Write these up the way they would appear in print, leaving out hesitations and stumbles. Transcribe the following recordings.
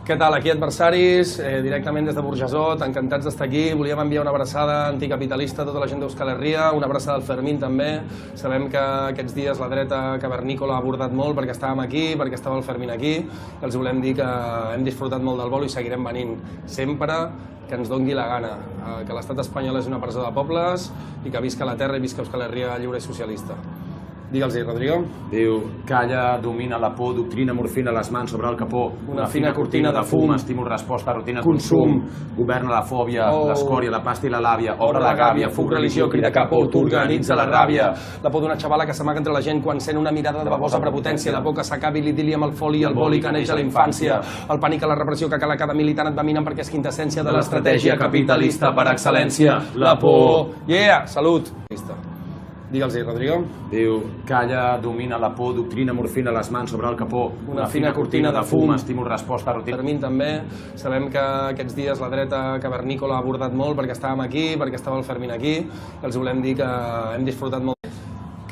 Què tal, aquí adversaris, directament des de Burjassot, encantats d'estar aquí. Volíem enviar una abraçada anticapitalista a tota la gent d'Euskal Herria, una abraçada al Fermín també. Sabem que aquests dies la dreta cavernícola ha abordat molt perquè estàvem aquí, perquè estava el Fermín aquí. Els volem dir que hem disfrutat molt del vol i seguirem venint sempre que ens dongui la gana, que l'estat espanyol és una presó de pobles i que visca la terra i visca Euskal Herria lliure i socialista. Digue'ls-hi, Rodrigo. Diu, calla, domina la por, doctrina morfina a les mans sobre el capó, una fina cortina de fum, estímul, resposta, rutina, consum, governa la fòbia, l'escòria, la pasta i la làbia, obre la gàbia, fuc, religió, crida capó, t'organitza la ràbia. La por d'una xavala que s'amaga entre la gent quan sent una mirada de babosa prepotència, la por que s'acabi l'idili amb el foli i el boli que neix a la infància, el pànic a la repressió que cala cada militant et va minant perquè és quintessència de l'estratègia capitalista per excel·lència. La por... Yeah! Salut! Digue'ls-hi, Rodrigo. Diu, calla, domina la por, doctrina morfina a les mans sobre el capó, una fina cortina de fum, estímul, resposta, rutina. Fermín també. Sabem que aquests dies la dreta cavernícola ha abordat molt perquè estàvem aquí, perquè estava el Fermín aquí. Els volem dir que hem disfrutat molt.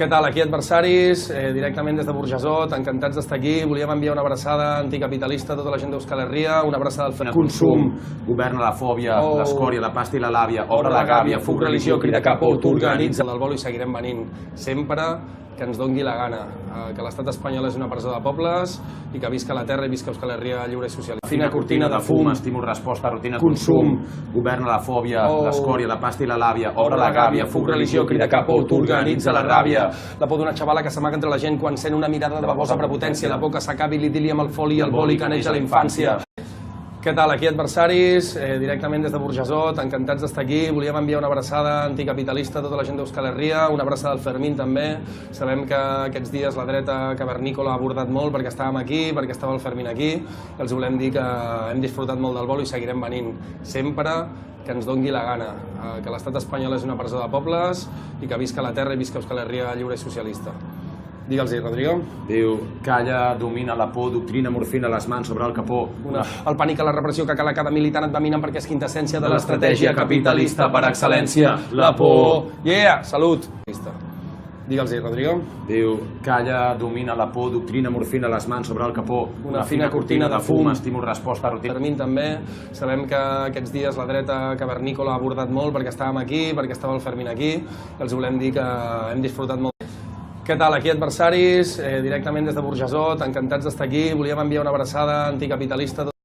Què tal, aquí adversaris, directament des de Burjassot, encantats d'estar aquí. Volíem enviar una abraçada anticapitalista a tota la gent d'Euskal Herria, una abraçada al Fermín. Consum, governa la fòbia, l'escòria, la pasta i la làbia, obre la gàbia, fuc, religió, crida capó, t'organitza del vol i seguirem venint sempre que ens dongui la gana, que l'estat espanyol és una presó de pobles i que visca la terra i visca Euskal Herria lliure i socialista. Fina cortina de fum, estímul, resposta, rutina, consum, governa la fòbia, l'escòria, la pasta i la làbia, obre la gàbia, fuc, religió, crida capó, t'organitza la ràbia. La por d'una xavala que s'amaga entre la gent quan sent una mirada de babosa prepotència, la por que s'acabi l'idili amb el foli i el boli que neix a la infància. Què tal, aquí adversaris, directament des de Burjassot, encantats d'estar aquí. Volíem enviar una abraçada anticapitalista a tota la gent d'Euskal Herria, una abraçada al Fermín també. Sabem que aquests dies la dreta cavernícola ha abordat molt perquè estàvem aquí, perquè estava el Fermín aquí. Els volem dir que hem disfrutat molt del vol i seguirem venint sempre que ens dongui la gana, que l'estat espanyol és una presó de pobles i que visca la terra i visca Euskal Herria lliure i socialista. Digue'ls-hi, Rodrigo. Diu, calla, domina la por, doctrina morfina a les mans sobre el capó, el pànic a la repressió que cala cada militant et va minant perquè és quintessència de l'estratègia capitalista per excel·lència. La por... Yeah! Salut! Digue'ls-hi, Rodrigo. Diu, calla, domina la por, doctrina morfina a les mans sobre el capó, una fina cortina de fum, estímul, resposta, rutina. Fermín també. Sabem que aquests dies la dreta cavernícola ha abordat molt perquè estàvem aquí, perquè estava el Fermín aquí. Els volem dir que hem disfrutat molt. Què tal, aquí adversaris, directament des de Burjassot, encantats d'estar aquí. Volíem enviar una abraçada anticapitalista